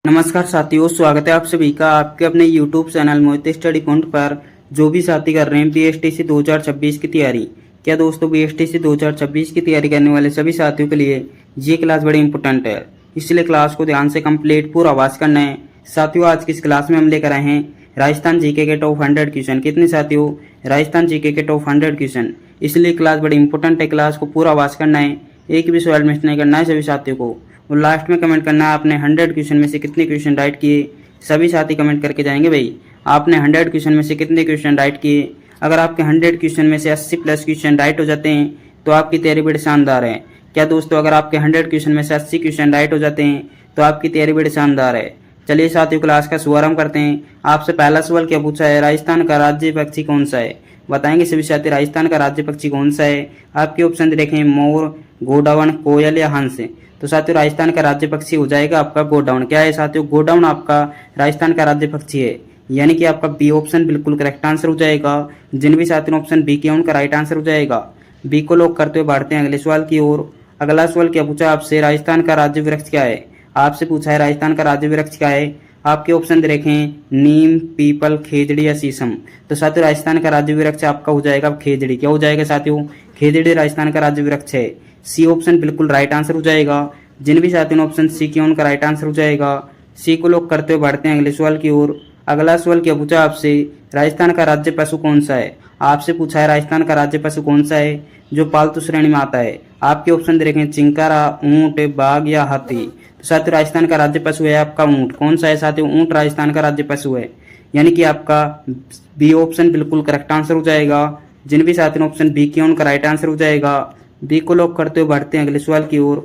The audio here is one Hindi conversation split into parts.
नमस्कार साथियों, स्वागत है आप सभी का आपके अपने YouTube चैनल मोहित स्टडी पॉइंट पर। जो भी साथी कर रहे हैं BSTC 2026 की तैयारी, क्या दोस्तों BSTC 2026 की तैयारी करने वाले सभी साथियों के लिए ये क्लास बड़ी इंपॉर्टेंट है, इसलिए क्लास को ध्यान से कंप्लीट पूरा आवाज करना है। साथियों, आज की इस क्लास में हम लेकर आए हैं राजस्थान जीके के टॉप 100 क्वेश्चन। कितने साथियों? राजस्थान जीके के टॉप 100 क्वेश्चन, इसलिए क्लास बड़ी इंपॉर्टेंट है। क्लास को पूरा आवाज करना है, एक भी सवाल मिस नहीं करना है सभी साथियों को। और लास्ट में कमेंट करना है आपने 100 क्वेश्चन में से कितने क्वेश्चन राइट किए। सभी साथी कमेंट करके जाएंगे भाई, आपने 100 क्वेश्चन में से कितने क्वेश्चन राइट किए। अगर आपके 100 क्वेश्चन में से 80 प्लस क्वेश्चन राइट हो जाते हैं तो आपकी तैयारी बड़ी शानदार है। क्या दोस्तों? अगर आपके 100 क्वेश्चन में से 80 क्वेश्चन राइट हो जाते हैं तो आपकी तैयारी बड़ी शानदार है। चलिए साथियों, क्लास का शुभारंभ करते हैं। आपसे पहला सवाल क्या पूछा है? राजस्थान का राज्य पक्षी कौन सा है? बताएंगे सभी साथी राजस्थान का राज्य पक्षी कौन सा है। आपके ऑप्शन देखें, मोर, गोडावण, कोयल या हंस। तो साथियों, राजस्थान का राज्य पक्षी हो जाएगा आपका गोडाउन। क्या है साथियों? गोडाउन आपका राजस्थान का राज्य पक्षी है, यानी कि आपका बी ऑप्शन बिल्कुल करेक्ट आंसर हो जाएगा। जिन भी साथियों ने ऑप्शन बी किया उनका राइट आंसर हो जाएगा। बी को लॉक करते हुए बढ़ते हैं अगले सवाल की ओर। अगला सवाल क्या पूछा आपसे? राजस्थान का राज्य वृक्ष क्या है? आपसे पूछा है राजस्थान का राज्य वृक्ष क्या है। आपके ऑप्शन देखें, नीम, पीपल, खेजड़ी या शीशम। तो साथियों, राजस्थान का राज्य वृक्ष आपका हो जाएगा खेजड़ी। क्या हो जाएगा साथियों? खेजड़ी राजस्थान का राज्य वृक्ष है। सी ऑप्शन बिल्कुल राइट आंसर हो जाएगा। जिन भी साथियों ने ऑप्शन सी किया उनका राइट आंसर हो जाएगा। सी को लॉक करते हुए बढ़ते हैं अगले सवाल की ओर। अगला सवाल क्या पूछा आपसे? राजस्थान का राज्य पशु कौन सा है? आपसे पूछा है राजस्थान का राज्य पशु कौन सा है जो पालतू श्रेणी में आता है। आपके ऑप्शन देखें, चिंकारा, ऊंट, बाघ या हाथी। तो साथियों, राजस्थान का राज्य पशु है आपका ऊंट। कौन सा है साथियों? ऊंट राजस्थान का राज्य पशु है, यानी कि आपका बी ऑप्शन बिल्कुल करेक्ट आंसर हो जाएगा। जिन भी साथियों ने ऑप्शन बी किया उनका राइट आंसर हो जाएगा। बी को लॉक करते हुए बढ़ते हैं अगले सवाल की ओर।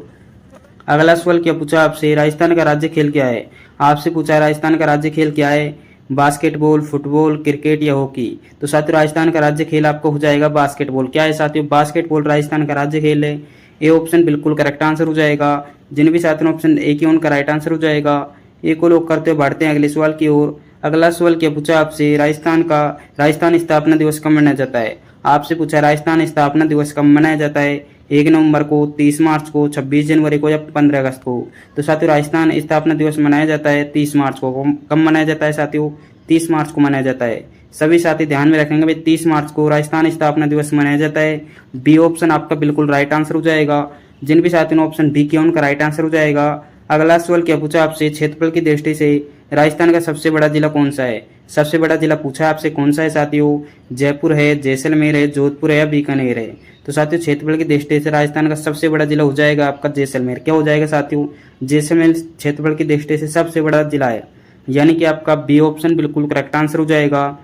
अगला सवाल क्या पूछा आपसे? राजस्थान का राज्य खेल क्या है? आपसे पूछा है राजस्थान का राज्य खेल क्या है। बास्केटबॉल, फुटबॉल, क्रिकेट या हॉकी। तो साथियों, राजस्थान का राज्य खेल आपको हो जाएगा बास्केटबॉल। क्या है साथियों? बास्केटबॉल राजस्थान का राज्य खेल है। ए ऑप्शन बिल्कुल करेक्ट आंसर हो जाएगा। जिन भी साथियों ने ऑप्शन ए किया उनका राइट आंसर हो जाएगा। ए को लॉक करते हुए बढ़ते हैं अगले सवाल की ओर। अगला सवाल क्या पूछा आपसे? राजस्थान स्थापना दिवस कब मनाया जाता है? आपसे पूछा राजस्थान स्थापना दिवस कब मनाया जाता है। 1 नवंबर को, 30 मार्च को, 26 जनवरी को या 15 अगस्त को। तो साथियों, राजस्थान स्थापना दिवस मनाया जाता है 30 मार्च को। कब मनाया जाता है साथियों? 30 मार्च को मनाया जाता है। सभी साथी ध्यान में रखेंगे भाई, 30 मार्च को राजस्थान स्थापना दिवस मनाया जाता है। बी ऑप्शन आपका बिल्कुल राइट आंसर हो जाएगा। जिन भी साथियों ने ऑप्शन बी किया उनका राइट आंसर हो जाएगा। अगला सवाल क्या पूछा आपसे? क्षेत्रफल की दृष्टि से राजस्थान का सबसे बड़ा जिला कौन सा है? सबसे बड़ा जिला पूछा आपसे कौन सा है साथियों? जयपुर है, जैसलमेर है, जोधपुर है या बीकानेर है। तो साथियों, क्षेत्रफल की दृष्टि से राजस्थान का सबसे बड़ा जिला हो जाएगा आपका जैसलमेर। क्या हो जाएगा साथियों? जैसलमेर क्षेत्रफल की दृष्टि से सबसे बड़ा जिला है, यानी कि आपका बी ऑप्शन बिल्कुल करेक्ट आंसर हो जाएगा।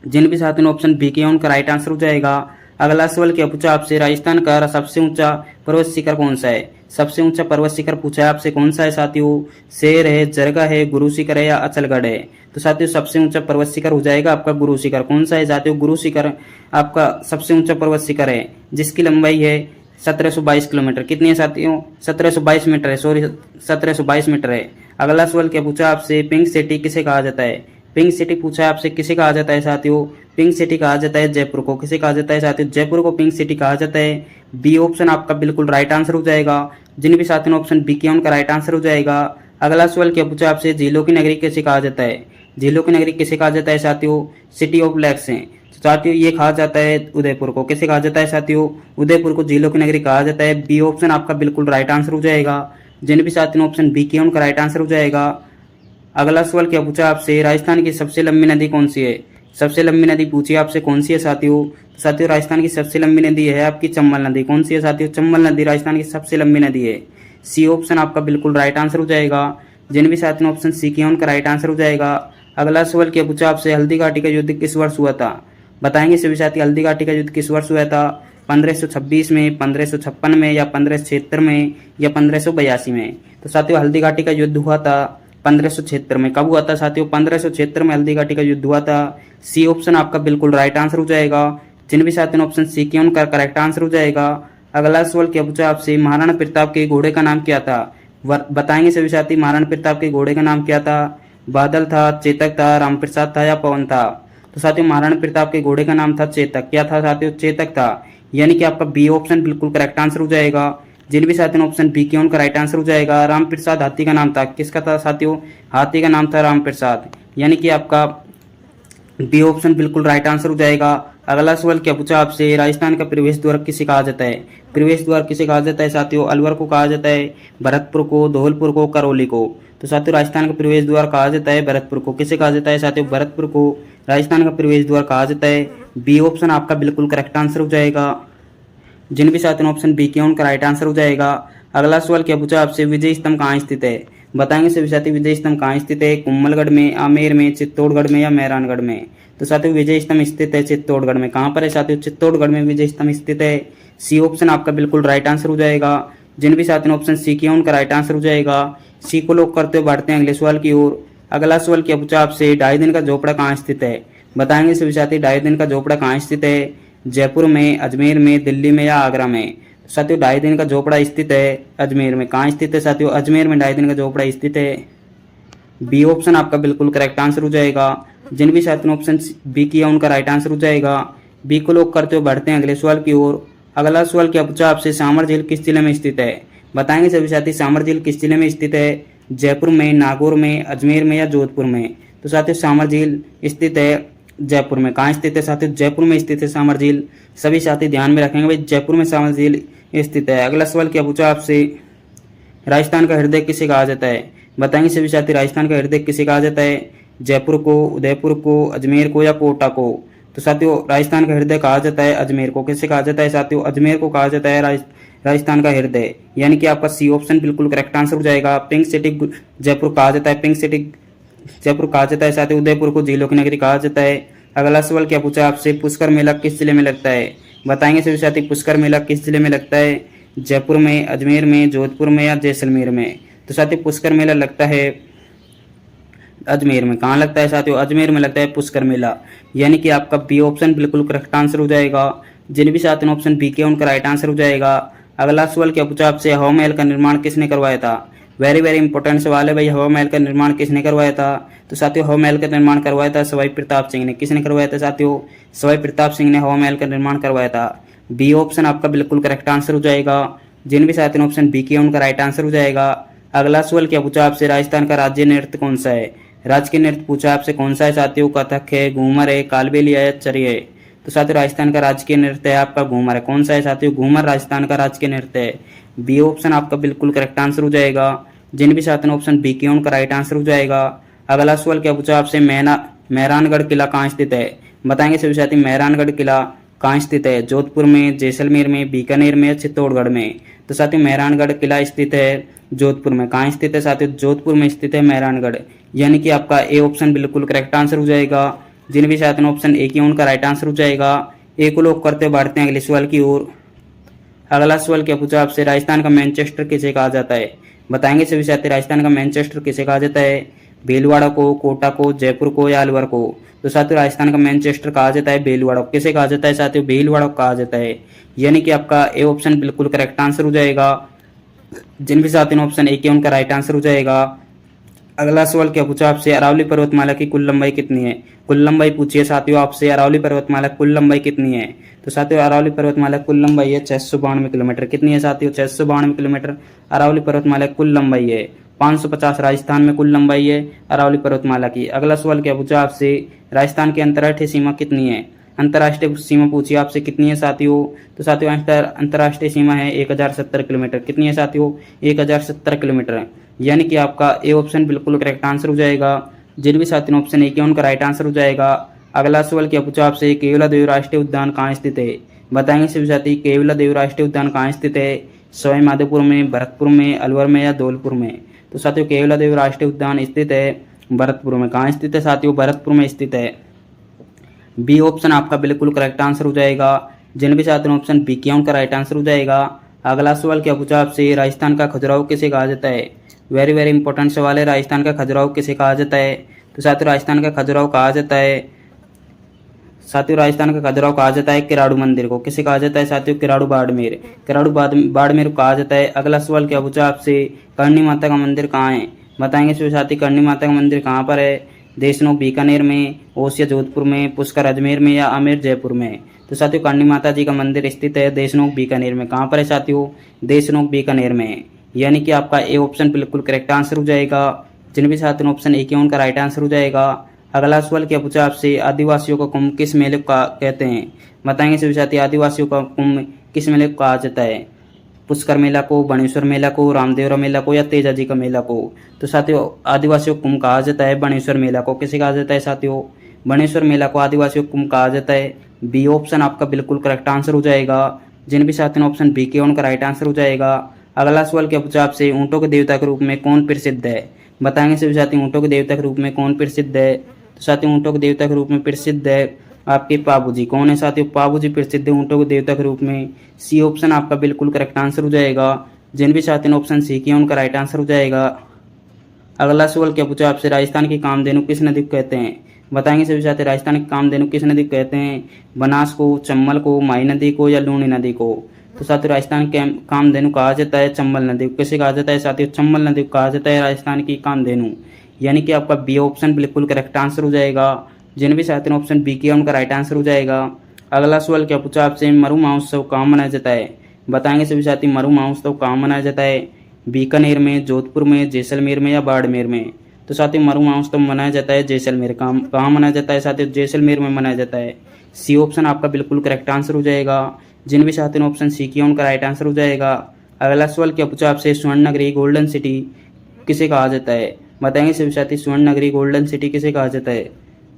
जिन भी साथियों ने ऑप्शन बी किया उनका राइट आंसर हो जाएगा। अगला सवाल क्या पूछा आपसे? राजस्थान का सबसे ऊंचा पर्वत शिखर कौन सा है? सबसे ऊंचा पर्वत शिखर पूछा है आपसे कौन सा है साथियों? शेर है, जरगा है, गुरु शिखर है या अचलगढ़ है। तो साथियों, सबसे ऊंचा पर्वत शिखर हो जाएगा आपका गुरु शिखर। कौन सा है साथियों? गुरु शिखर आपका सबसे ऊंचा पर्वत शिखर है, जिसकी लंबाई है 1722 किलोमीटर। कितनी है साथियों? 1722 मीटर है, सॉरी 1722 मीटर है। अगला सवाल क्या पूछा आपसे? पिंक सिटी किसे कहा जाता है? पिंक सिटी पूछा है आपसे, किसे कहा जाता है साथियों? पिंक सिटी कहा जाता है जयपुर को। किसे कहा जाता है साथियों? जयपुर को पिंक सिटी कहा जाता है। बी ऑप्शन आपका बिल्कुल राइट आंसर हो जाएगा। जिन भी साथियों ने ऑप्शन बी किया उनका राइट आंसर हो जाएगा। अगला सवाल क्या पूछा आपसे? झीलों की नगरी किसे कहा जाता है? झीलों की नगरी किसे कहा जाता है साथियों? सिटी ऑफ लेक्स है। साथियों, ये कहा जाता है उदयपुर को। किसे कहा जाता है साथियों? उदयपुर को झीलों की नगरी कहा जाता है। बी ऑप्शन आपका बिल्कुल राइट आंसर हो जाएगा। जिन भी साथियों ने ऑप्शन बी किया उनका राइट आंसर हो जाएगा। अगला सवाल क्या पूछा आपसे? राजस्थान की सबसे लंबी नदी कौन सी है? सबसे लंबी नदी पूछी आपसे कौन सी है साथियों? साथियों, राजस्थान की सबसे लंबी नदी है आपकी चंबल नदी। कौन सी है साथियों? चंबल नदी राजस्थान की सबसे लंबी नदी है। सी ऑप्शन आपका बिल्कुल राइट आंसर हो जाएगा। जिन भी साथियों ने ऑप्शन सी किया उनका राइट आंसर हो जाएगा। अगला सवाल क्या पूछा आपसे? हल्दी घाटी का युद्ध किस वर्ष हुआ था? बताएंगे सभी साथी हल्दी घाटी का युद्ध किस वर्ष हुआ था। 1526 में, 1556 में या 1576 में या 1582 में। तो साथियों, हल्दी घाटी का युद्ध हुआ था 1576 में। कब हुआ था साथियों? 1576 में हल्दी घाटी का युद्ध हुआ था। सी ऑप्शन आपका बिल्कुल राइट आंसर हो जाएगा। जिन भी साथियों ने ऑप्शन सी किया उनका करेक्ट आंसर हो जाएगा। अगला सवाल क्या पूछा आपसे? महाराणा प्रताप के घोड़े का नाम क्या था? बताएंगे सभी साथी महाराणा प्रताप के घोड़े का नाम क्या था? बादल था, चेतक था, रामप्रसाद था या पवन था। तो साथियों, महाराणा प्रताप के घोड़े का नाम था चेतक। क्या था साथियों? चेतक था, यानी कि आपका बी ऑप्शन बिल्कुल करेक्ट आंसर हो जाएगा। जिन भी साथियों ने ऑप्शन बी किया उनका राइट आंसर हो जाएगा राम प्रसाद हाथी का नाम था। किसका था साथियों? हाथी का नाम था राम प्रसाद, यानी कि आपका बी ऑप्शन बिल्कुल राइट आंसर हो जाएगा। अगला सवाल क्या पूछा आपसे, राजस्थान का प्रवेश द्वार किसे कहा जाता है? प्रवेश द्वार किसे कहा जाता है साथियों? अलवर को कहा जाता है, भरतपुर को, धौलपुर को, करौली को। तो साथियों राजस्थान का प्रवेश द्वार कहा जाता है भरतपुर को। किसे कहा जाता है साथियों? भरतपुर को राजस्थान का प्रवेश द्वार कहा जाता है। बी ऑप्शन आपका बिल्कुल करेक्ट आंसर हो जाएगा। जिन भी साथियों ने ऑप्शन बी किया उनका राइट आंसर हो जाएगा। अगला सवाल क्या पूछा आपसे, विजय स्तंभ कहाँ स्थित है? बताएंगे सभी साथी विजय स्तंभ कहाँ स्थित है? कुंभलगढ़ में, आमेर में, चित्तौड़गढ़ में या मेहरानगढ़ में? तो साथियों विजय स्तंभ स्थित है चित्तौड़गढ़ में। कहाँ पर है साथियों? चित्तौड़गढ़ में विजय स्तंभ स्थित है। सी ऑप्शन आपका बिल्कुल राइट आंसर हो जाएगा। जिन भी साथियों ने ऑप्शन सी किया उनका राइट आंसर हो जाएगा। सी को लोग करते हुए बढ़ते हैं अगले सवाल की ओर। अगला सवाल क्या पूछा आपसे, ढाई दिन का झोपड़ा कहाँ स्थित है? बताएंगे सभी साथी ढाई दिन का झोपड़ा कहाँ स्थित है? जयपुर में, अजमेर में, दिल्ली में या आगरा में? साथियों ढाई दिन का झोपड़ा स्थित है अजमेर में। कहाँ स्थित है साथियों? अजमेर में ढाई दिन का झोपड़ा स्थित है। बी ऑप्शन आपका बिल्कुल करेक्ट आंसर हो जाएगा। जिन भी साथियों ने ऑप्शन बी किया उनका राइट आंसर हो जाएगा। बी को लोग करते हुए बढ़ते हैं अगले सवाल की ओर। अगला सवाल क्या पूछा आपसे, सामर झील किस जिले में स्थित है? बताएंगे सभी साथी सामर झील किस जिले में स्थित है? जयपुर में, नागौर में, अजमेर में या जोधपुर में? तो साथियों सामर झील स्थित है जयपुर में। कहाँ स्थित है साथियों? जयपुर में स्थित है सामर झील। सभी साथी ध्यान में रखेंगे भाई, जयपुर में सामर झील स्थित है। अगला सवाल क्या पूछा आपसे, राजस्थान का हृदय किसे कहा जाता है? बताएंगे सभी साथी राजस्थान का हृदय किसे कहा जाता है? जयपुर को, उदयपुर को, अजमेर को या कोटा को? तो साथियों राजस्थान का हृदय कहा जाता है अजमेर को। किसे कहा जाता है साथियों? अजमेर को कहा जाता है राजस्थान का हृदय, यानी कि आपका सी ऑप्शन बिल्कुल करेक्ट आंसर हो जाएगा। पिंक सिटी जयपुर कहा जाता है, पिंक सिटी जयपुर कहा जाता है साथियों। उदयपुर को झीलों की नगरी कहा जाता है। अगला सवाल क्या पूछा आपसे, पुष्कर मेला किस जिले में लगता है? बताएंगे सभी साथी पुष्कर मेला किस जिले में लगता है? जयपुर में, अजमेर में, जोधपुर में या जैसलमेर में? तो साथियों पुष्कर मेला लगता है अजमेर में। कहाँ लगता है साथियों? अजमेर में लगता है पुष्कर मेला, यानी कि आपका बी ऑप्शन बिल्कुल करेक्ट आंसर हो जाएगा। जिन भी साथियों ने ऑप्शन बी किया उनका राइट आंसर हो जाएगा। अगला सवाल क्या पूछा आपसे, हवा महल का निर्माण किसने करवाया था? वेरी वेरी इंपॉर्टेंट सवाल है भाई, हवा महल का निर्माण किसने करवाया था? तो साथियों हवा महल का निर्माण करवाया था सवाई प्रताप सिंह ने। किसने करवाया था साथियों? सवाई प्रताप सिंह ने हवा महल का निर्माण करवाया था। बी ऑप्शन आपका बिल्कुल करेक्ट आंसर हो जाएगा। जिन भी साथियों ने ऑप्शन बी किया उनका राइट आंसर हो जाएगा। अगला सवाल क्या पूछा आपसे, राजस्थान का राज्य नृत्य कौन सा है? राजकीय नृत्य पूछा आपसे कौन सा है साथियों? कथक है, घूमर है, कालबेलिया है, चरी है? तो साथियों राजस्थान का राजकीय नृत्य है आपका घूमर है। कौन सा है साथियों? घूमर राजस्थान का राजकीय नृत्य है। बी ऑप्शन आपका बिल्कुल करेक्ट आंसर हो जाएगा। जिन भी साथियों ने ऑप्शन बी किया उनका राइट आंसर हो जाएगा। अगला सवाल क्या पूछा आपसे, मेहरानगढ़ किला कहाँ स्थित है? बताएंगे सभी साथी मेहरानगढ़ किला कहाँ स्थित है? जोधपुर में, जैसलमेर में, बीकानेर में या चित्तौड़गढ़ में? तो साथियों मेहरानगढ़ किला स्थित है जोधपुर में। कहाँ स्थित है साथियों? जोधपुर में स्थित है मेहरानगढ़, यानी कि आपका ए ऑप्शन बिल्कुल करेक्ट आंसर हो जाएगा। जिन भी साथियों ने ऑप्शन ए किया उनका राइट आंसर हो जाएगा। ए को लोग करते बढ़ते हैं अगले सवाल की ओर। अगला सवाल क्या पूछा आपसे, राजस्थान का मैनचेस्टर किसे कहा जाता है? बताएंगे सभी साथी राजस्थान का मैनचेस्टर किसे कहा जाता है? भीलवाड़ा को, कोटा को, जयपुर को या अलवर को? तो साथियों राजस्थान का मैनचेस्टर कहा जाता है भीलवाड़ा को। किसे कहा जाता है साथियों? भीलवाड़ा को कहा जाता है, यानी कि आपका ए ऑप्शन बिल्कुल करेक्ट आंसर हो जाएगा। जिन भी साथियों ने ऑप्शन ए किया उनका राइट आंसर हो जाएगा। अगला सवाल क्या पूछा आपसे, अरावली पर्वतमाला की कुल लंबाई कितनी है? कुल लंबाई पूछिए साथियों आपसे, अरावली पर्वतमाला कुल लंबाई कितनी है? तो साथियों अरावली पर्वतमाला कुल लंबाई है 692 किलोमीटर। कितनी है साथियों? 692 किलोमीटर अरावली पर्वतमाला कुल लंबाई है। 550 राजस्थान में कुल लंबाई है अरावली पर्वतमाला की। अगला सवाल क्या पूछा आपसे, राजस्थान की अंतर्राष्ट्रीय सीमा कितनी है? अंतर्राष्ट्रीय सीमा पूछिए आपसे कितनी है साथियों? तो साथियों अंतर्राष्ट्रीय सीमा है 1070 किलोमीटर। कितनी है साथियों? 1070 किलोमीटर, यानी कि आपका ए ऑप्शन बिल्कुल करेक्ट आंसर हो जाएगा। जिन भी साथियों ने ऑप्शन ए किया उनका राइट आंसर हो जाएगा। अगला सवाल क्या पूछा आपसे, केवलादेव राष्ट्रीय उद्यान कहाँ स्थित है? बताएंगे सभी साथी केवलादेव राष्ट्रीय उद्यान कहाँ स्थित है? सवाई माधोपुर में, भरतपुर में, अलवर में या धौलपुर में? तो साथियों केवलादेव राष्ट्रीय उद्यान स्थित है भरतपुर में। कहाँ स्थित है साथियों? भरतपुर में स्थित है। बी ऑप्शन आपका बिल्कुल करेक्ट आंसर हो जाएगा। जिन भी साथियों ने ऑप्शन बी किया उनका राइट आंसर हो जाएगा। अगला सवाल क्या पूछा आपसे, राजस्थान का खजुराहो किसे कहा जाता है? वेरी वेरी इंपॉर्टेंट सवाल है, राजस्थान का खजुराहो किसे कहा जाता है? तो साथियों राजस्थान का खजुराहो कहा जाता है साथियों राजस्थान का खजुराहो कहा जाता है किराड़ू मंदिर को। किसे कहा जाता है साथियों? किराड़ू बाड़मेर। किराड़ू बाड़मेर को कहा जाता है। अगला सवाल क्या पूछा आपसे, करणी माता का मंदिर कहाँ है? बताएंगे साथी करणी माता का मंदिर कहाँ पर है? देशनोक बीकानेर में, ओसिया जोधपुर में, पुष्कर अजमेर में या आमेर जयपुर में। तो साथियों काली माता जी का मंदिर स्थित है देशनोक बीकानेर में। कहाँ पर है साथियों? देशनोक बीकानेर में। यानी कि आपका ए ऑप्शन बिल्कुल करेक्ट आंसर हो जाएगा। जिन भी साथियों ऑप्शन 51 का राइट आंसर हो जाएगा। अगला सवाल क्या पूछा आपसे, आदिवासियों का कुंभ किस मेले को कहते हैं? बताएंगे सभी साथी, आदिवासियों का कुंभ किस मेले को कहा जाता है? पुष्कर मेला को, बाणेश्वर मेला को, रामदेवरा मेला को या तेजा जी का मेला को? तो साथियों आदिवासियों कुंभ कहा जाता है बाणेश्वर मेला को। किसे कहा जाता है साथियों? बाणेश्वर मेला को आदिवासियों कुंभ कहा जाता है। बी ऑप्शन आपका बिल्कुल करेक्ट आंसर हो जाएगा। जिन भी साथियों ऑप्शन बी के उनका राइट आंसर हो जाएगा। अगला सवाल क्या पूछा आपसे, ऊँटों के देवता के रूप में कौन प्रसिद्ध है? बताएंगे सभी साथी ऊँटों के देवता के रूप में कौन प्रसिद्ध है? तो साथियों ऊँटों के देवता के रूप में प्रसिद्ध है आपके पाबूजी। कौन है साथियों? पाबूजी प्रसिद्ध है ऊँटों के देवता के रूप में। सी ऑप्शन आपका बिल्कुल करेक्ट आंसर हो जाएगा। जिन भी साथियों ने ऑप्शन सी किया उनका राइट आंसर हो जाएगा। अगला सवाल क्या पूछा आपसे, राजस्थान की कामधेनु किस नदी को कहते हैं? बताएंगे सभी साथी राजस्थान की कामधेनु किस नदी को कहते हैं? बनास को, चंबल को, माई नदी को या लूनी नदी को? तो साथियों राजस्थान के कामधेनु कहा जाता है चंबल नदी को। किसे कहा जाता है साथियों? चंबल नदी को कहा जाता है राजस्थान की कामधेनु। यानी कि आपका बी ऑप्शन बिल्कुल करेक्ट आंसर हो जाएगा। जिन भी साथियों ने ऑप्शन बी किया उनका राइट आंसर हो जाएगा। अगला सवाल क्या पूछा आपसे, मरु महोत्सव कहाँ मनाया जाता है? बताएंगे सभी साथी मरु महोत्सव कहाँ मनाया जाता है? बीकानेर में, जोधपुर में, जैसलमेर में या बाड़मेर में? तो साथियों मरु महोत्सव मनाया जाता है जैसलमेर। कहाँ मनाया जाता है साथियों? जैसलमेर में मनाया जाता है। सी ऑप्शन आपका बिल्कुल करेक्ट आंसर हो जाएगा। जिन भी साथियों ने ऑप्शन सी किया उनका राइट आंसर हो जाएगा। अगला सवाल क्या पूछा आपसे, स्वर्ण नगरी गोल्डन सिटी किसे कहा जाता है? बताएंगे सभी साथी स्वर्ण नगरी गोल्डन सिटी किसे कहा जाता है?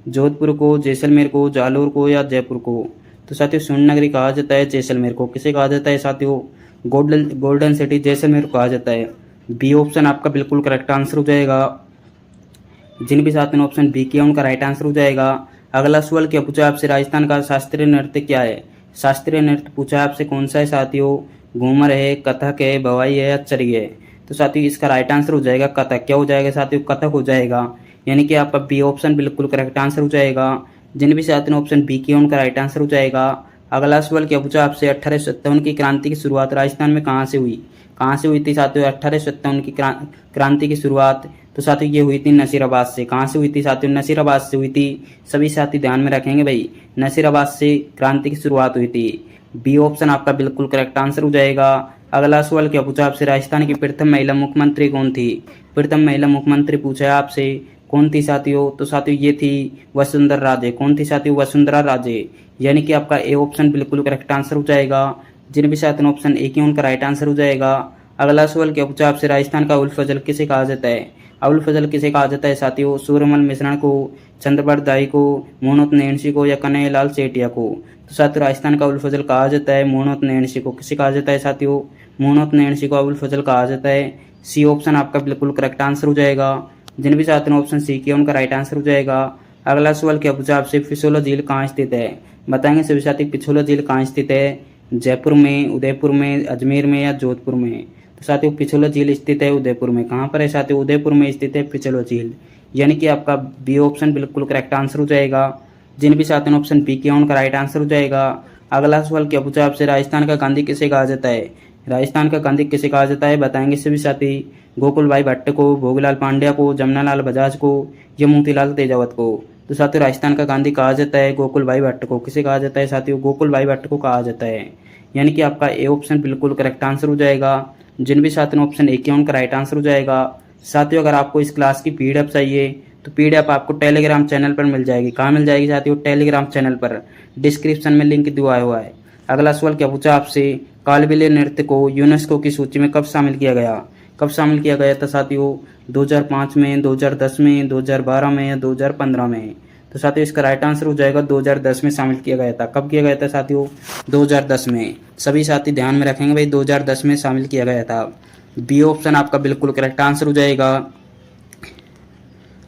जोधपुर को, जैसलमेर को, जालोर को या जयपुर को? तो साथियों स्वर्ण नगरी कहा जाता है जैसलमेर को। किसे कहा जाता है साथियों? गोल्डन सिटी जैसलमेर को कहा जाता है। बी ऑप्शन आपका बिल्कुल करेक्ट आंसर हो जाएगा। जिन भी साथियों ने ऑप्शन बी किया उनका राइट आंसर हो जाएगा। अगला सवाल क्या पूछा आपसे, राजस्थान का शास्त्रीय नृत्य क्या है? शास्त्रीय नृत्य पूछा आपसे कौन सा है साथियों? घूमर है, कथक है, भवाई है या चरी है? तो साथियों इसका राइट आंसर हो जाएगा कथक। क्या हो जाएगा साथियों? कथक हो जाएगा। यानी कि आपका बी ऑप्शन बिल्कुल करेक्ट आंसर हो जाएगा। जिन भी साथियों ने ऑप्शन बी किया उनका राइट आंसर हो जाएगा। अगला सवाल क्या पूछा आपसे, 1857 की क्रांति की शुरुआत राजस्थान में कहाँ से हुई? कहाँ से हुई थी साथियों 1857 की क्रांति की शुरुआत? तो साथियों ये हुई थी नसीराबाद से। कहाँ से हुई थी साथियों? नसीराबाद से हुई थी। सभी साथी ध्यान में रखेंगे भाई, नसीराबाद से क्रांति की शुरुआत हुई थी। बी ऑप्शन आपका बिल्कुल करेक्ट आंसर हो जाएगा। अगला सवाल क्या पूछा आपसे, राजस्थान की प्रथम महिला मुख्यमंत्री कौन थी? प्रथम महिला मुख्यमंत्री पूछा है आपसे, कौन थी साथियों? तो साथियों ये थी वसुंधरा राजे। कौन थी साथियों? वसुंधरा राजे। यानी कि आपका ए ऑप्शन बिल्कुल करेक्ट आंसर हो जाएगा। जिन भी साथियों ऑप्शन ए की उनका राइट आंसर हो जाएगा। अगला सवाल क्या पूछा आपसे, राजस्थान का अबुल फजल किसे कहा जाता है? अबुल फजल किसे कहा जाता है साथियों? सूर्यमल मिश्रण को, चंद्रबड़ दाई को, मोहनोत नैणसी को या कन्हैयालाल सेठिया को? तो साथियों राजस्थान का अबुल फजल कहा जाता है मोहनोत नैणसी को। किसे कहा जाता है साथियों? मोहनोत नैणसी को अबुल फजल कहा जाता है। सी ऑप्शन आपका बिल्कुल करेक्ट आंसर हो जाएगा। जिन भी साथियों ने ऑप्शन सी किया उनका राइट आंसर हो जाएगा। अगला सवाल क्या पूछा आपसे, पिछोला झील कहाँ स्थित है? बताएंगे सभी साथी पिछोला झील कहाँ स्थित है? जयपुर में, उदयपुर में, अजमेर में या जोधपुर में? तो साथियों पिछोला झील स्थित है उदयपुर में। कहाँ पर है साथियों? उदयपुर में स्थित है पिछोला झील। यानी कि आपका बी ऑप्शन बिल्कुल करेक्ट आंसर हो जाएगा। जिन भी साथियों ने ऑप्शन बी किया उनका राइट आंसर हो जाएगा। अगला सवाल क्या पूछा आपसे, राजस्थान का गांधी किसे कहा जाता है? राजस्थान का गांधी किसे कहा जाता है? बताएंगे सभी साथी, गोकुल भाई भट्ट को, भोगीलाल पांड्या को, जमनालाल बजाज को या मोतीलाल तेजावत को? तो साथियों राजस्थान का गांधी कहा जाता है गोकुल भाई भट्ट को। किसे कहा जाता है साथियों? गोकुल भाई भट्ट को कहा जाता है। यानी कि आपका ए ऑप्शन बिल्कुल करेक्ट आंसर हो जाएगा। जिन भी साथियों ने ऑप्शन ए किया उनका राइट आंसर हो जाएगा। साथियों अगर आपको इस क्लास की पीडीएफ चाहिए तो पीडीएफ आपको टेलीग्राम चैनल पर मिल जाएगी। कहाँ मिल जाएगी साथियों? टेलीग्राम चैनल पर, डिस्क्रिप्शन में लिंक दिया हुआ है। अगला सवाल क्या पूछा आपसे, कालबेलिया नृत्य को यूनेस्को की सूची में कब शामिल किया गया? कब शामिल किया गया था साथियों? 2005 में, 2010 में, 2012 में या 2015 में? तो साथियों इसका राइट आंसर हो जाएगा 2010 में शामिल किया गया था। कब किया गया था साथियों? 2010 में। सभी साथी ध्यान में रखेंगे भाई, 2010 में शामिल किया गया था। बी ऑप्शन आपका बिल्कुल करेक्ट आंसर हो जाएगा।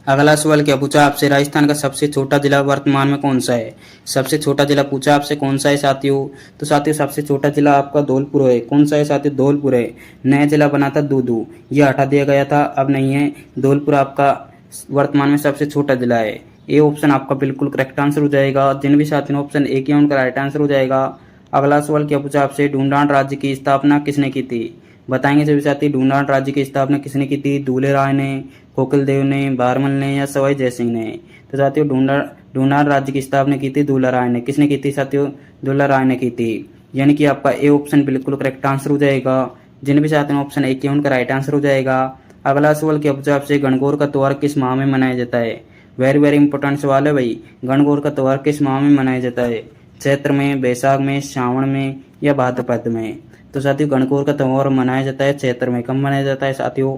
अगला सवाल क्या पूछा आपसे, राजस्थान का सबसे छोटा जिला वर्तमान में कौन सा है? सबसे छोटा जिला पूछा आपसे कौन सा है साथियों? तो साथियों सबसे छोटा जिला आपका धौलपुर है। कौन सा है साथियों? धौलपुर है। नया जिला बना था दूदू, ये हटा दिया गया था, अब नहीं है। धौलपुर आपका वर्तमान में सबसे छोटा जिला है। ए ऑप्शन आपका बिल्कुल करेक्ट आंसर हो जाएगा। जिन भी साथियों ने ऑप्शन ए किया उनका राइट आंसर हो जाएगा। अगला सवाल क्या पूछा आपसे, ढूंढान राज्य की स्थापना किसने की थी? बताएंगे सभी साथी, ढूंढान राज्य की स्थापना किसने की थी? दूल्हे राय ने, कोकिलदेव ने, बारमल ने या सवाई जयसिंह ने। तो साथियों ढूंढार राज्य की स्थापना की थी दूल्हा राय ने। किसने की थी साथियों? दूल्हा राय ने की थी। यानी कि आपका ए ऑप्शन बिल्कुल करेक्ट आंसर हो जाएगा। जिन भी साथियों ऑप्शन ए उनका राइट आंसर हो जाएगा। अगला सवाल क्या पूछा आपसे, गणगौर का त्योहार किस माह में मनाया जाता है? वेरी वेरी इंपॉर्टेंट सवाल है भाई। गणगौर का त्योहार किस माह में मनाया जाता है? चैत्र में, बैसाख में, श्रावण में या भाद्रपद में? तो साथियों गणगौर का त्योहार मनाया जाता है चैत्र में। कब मनाया जाता है साथियों?